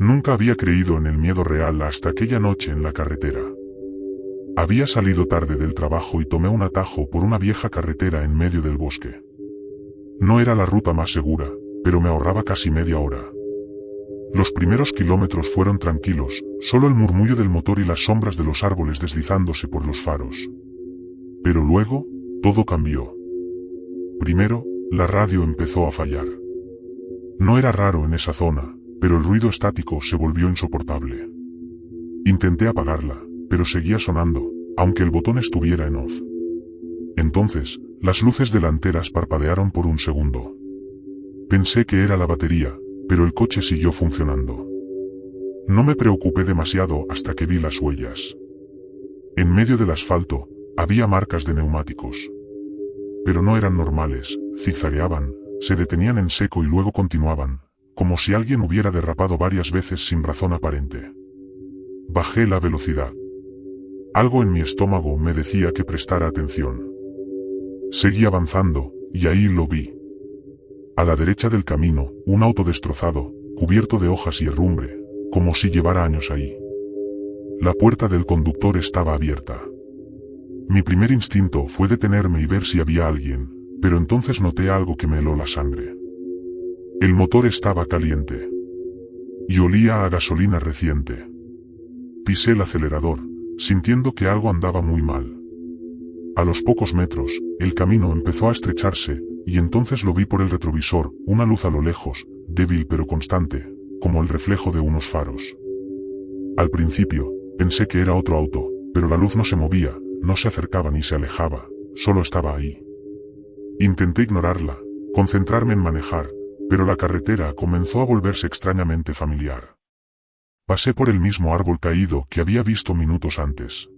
Nunca había creído en el miedo real hasta aquella noche en la carretera. Había salido tarde del trabajo y tomé un atajo por una vieja carretera en medio del bosque. No era la ruta más segura, pero me ahorraba casi media hora. Los primeros kilómetros fueron tranquilos, solo el murmullo del motor y las sombras de los árboles deslizándose por los faros. Pero luego, todo cambió. Primero, la radio empezó a fallar. No era raro en esa zona, pero el ruido estático se volvió insoportable. Intenté apagarla, pero seguía sonando, aunque el botón estuviera en off. Entonces, las luces delanteras parpadearon por un segundo. Pensé que era la batería, pero el coche siguió funcionando. No me preocupé demasiado hasta que vi las huellas. En medio del asfalto, había marcas de neumáticos. Pero no eran normales, zigzagueaban, se detenían en seco y luego continuaban, como si alguien hubiera derrapado varias veces sin razón aparente. Bajé la velocidad. Algo en mi estómago me decía que prestara atención. Seguí avanzando, y ahí lo vi. A la derecha del camino, un auto destrozado, cubierto de hojas y herrumbre, como si llevara años ahí. La puerta del conductor estaba abierta. Mi primer instinto fue detenerme y ver si había alguien, pero entonces noté algo que me heló la sangre. El motor estaba caliente. Y olía a gasolina reciente. Pisé el acelerador, sintiendo que algo andaba muy mal. A los pocos metros, el camino empezó a estrecharse, y entonces lo vi por el retrovisor, una luz a lo lejos, débil pero constante, como el reflejo de unos faros. Al principio, pensé que era otro auto, pero la luz no se movía, no se acercaba ni se alejaba, solo estaba ahí. Intenté ignorarla, concentrarme en manejar, pero la carretera comenzó a volverse extrañamente familiar. Pasé por el mismo árbol caído que había visto minutos antes.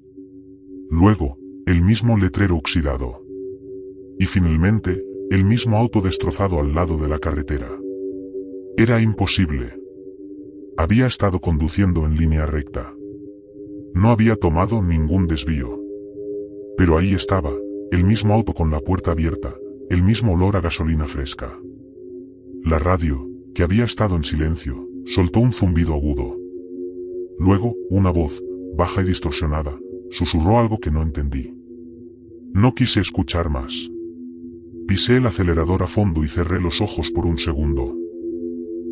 Luego, el mismo letrero oxidado. Y finalmente, el mismo auto destrozado al lado de la carretera. Era imposible. Había estado conduciendo en línea recta. No había tomado ningún desvío. Pero ahí estaba, el mismo auto con la puerta abierta, el mismo olor a gasolina fresca. La radio, que había estado en silencio, soltó un zumbido agudo. Luego, una voz, baja y distorsionada, susurró algo que no entendí. No quise escuchar más. Pisé el acelerador a fondo y cerré los ojos por un segundo.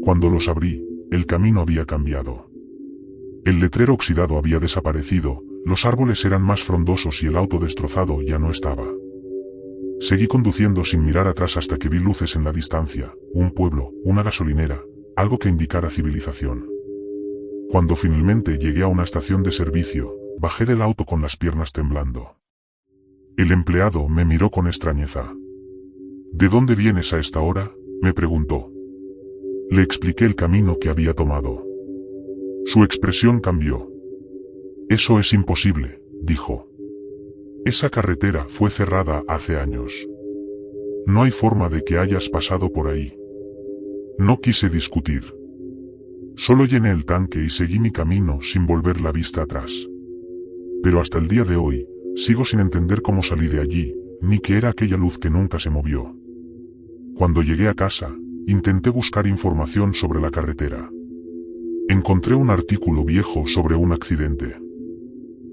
Cuando los abrí, el camino había cambiado. El letrero oxidado había desaparecido, los árboles eran más frondosos y el auto destrozado ya no estaba. Seguí conduciendo sin mirar atrás hasta que vi luces en la distancia, un pueblo, una gasolinera, algo que indicara civilización. Cuando finalmente llegué a una estación de servicio, bajé del auto con las piernas temblando. El empleado me miró con extrañeza. ¿De dónde vienes a esta hora?, me preguntó. Le expliqué el camino que había tomado. Su expresión cambió. Eso es imposible, dijo. Esa carretera fue cerrada hace años. No hay forma de que hayas pasado por ahí. No quise discutir. Solo llené el tanque y seguí mi camino sin volver la vista atrás. Pero hasta el día de hoy, sigo sin entender cómo salí de allí, ni qué era aquella luz que nunca se movió. Cuando llegué a casa, intenté buscar información sobre la carretera. Encontré un artículo viejo sobre un accidente.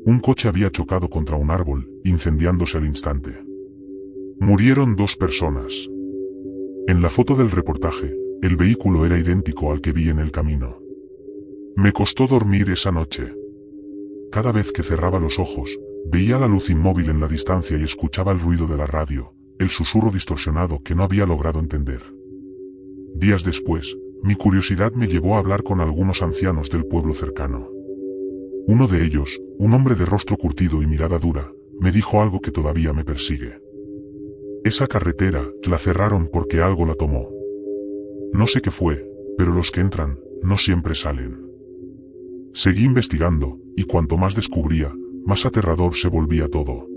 Un coche había chocado contra un árbol, incendiándose al instante. Murieron 2 personas. En la foto del reportaje, el vehículo era idéntico al que vi en el camino. Me costó dormir esa noche. Cada vez que cerraba los ojos, veía la luz inmóvil en la distancia y escuchaba el ruido de la radio, el susurro distorsionado que no había logrado entender. Días después, mi curiosidad me llevó a hablar con algunos ancianos del pueblo cercano. Uno de ellos, un hombre de rostro curtido y mirada dura, me dijo algo que todavía me persigue. Esa carretera, la cerraron porque algo la tomó. No sé qué fue, pero los que entran, no siempre salen. Seguí investigando, y cuanto más descubría, más aterrador se volvía todo.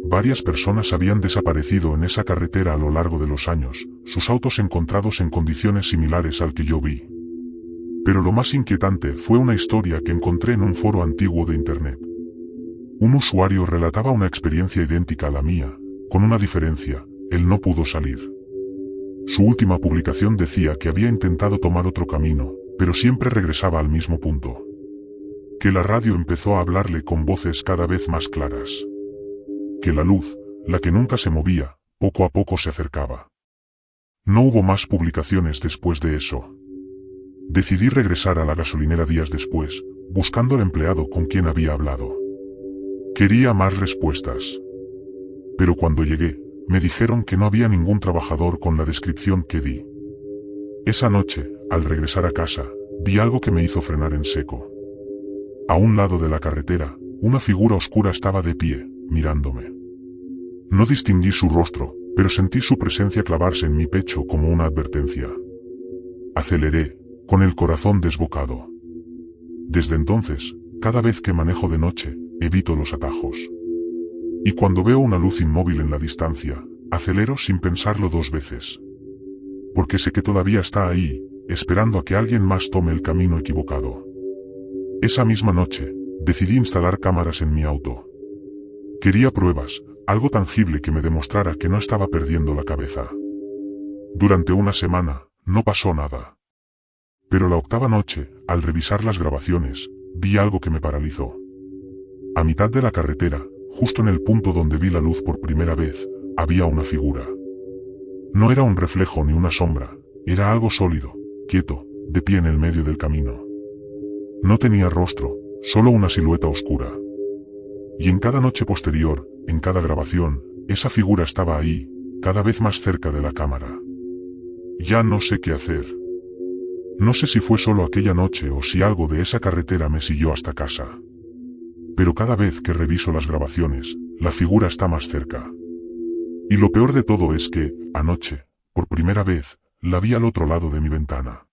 Varias personas habían desaparecido en esa carretera a lo largo de los años, sus autos encontrados en condiciones similares al que yo vi. Pero lo más inquietante fue una historia que encontré en un foro antiguo de internet. Un usuario relataba una experiencia idéntica a la mía, con una diferencia: él no pudo salir. Su última publicación decía que había intentado tomar otro camino, pero siempre regresaba al mismo punto. Que la radio empezó a hablarle con voces cada vez más claras. Que la luz, la que nunca se movía, poco a poco se acercaba. No hubo más publicaciones después de eso. Decidí regresar a la gasolinera días después, buscando al empleado con quien había hablado. Quería más respuestas. Pero cuando llegué, me dijeron que no había ningún trabajador con la descripción que di. Esa noche, al regresar a casa, vi algo que me hizo frenar en seco. A un lado de la carretera, una figura oscura estaba de pie, mirándome. No distinguí su rostro, pero sentí su presencia clavarse en mi pecho como una advertencia. Aceleré, con el corazón desbocado. Desde entonces, cada vez que manejo de noche, evito los atajos. Y cuando veo una luz inmóvil en la distancia, acelero sin pensarlo 2 veces. Porque sé que todavía está ahí, esperando a que alguien más tome el camino equivocado. Esa misma noche, decidí instalar cámaras en mi auto. Quería pruebas, algo tangible que me demostrara que no estaba perdiendo la cabeza. Durante una semana, no pasó nada. Pero la 8ª noche, al revisar las grabaciones, vi algo que me paralizó. A mitad de la carretera, justo en el punto donde vi la luz por primera vez, había una figura. No era un reflejo ni una sombra, era algo sólido, quieto, de pie en el medio del camino. No tenía rostro, solo una silueta oscura. Y en cada noche posterior, en cada grabación, esa figura estaba ahí, cada vez más cerca de la cámara. Ya no sé qué hacer. No sé si fue solo aquella noche o si algo de esa carretera me siguió hasta casa. Pero cada vez que reviso las grabaciones, la figura está más cerca. Y lo peor de todo es que, anoche, por primera vez, la vi al otro lado de mi ventana.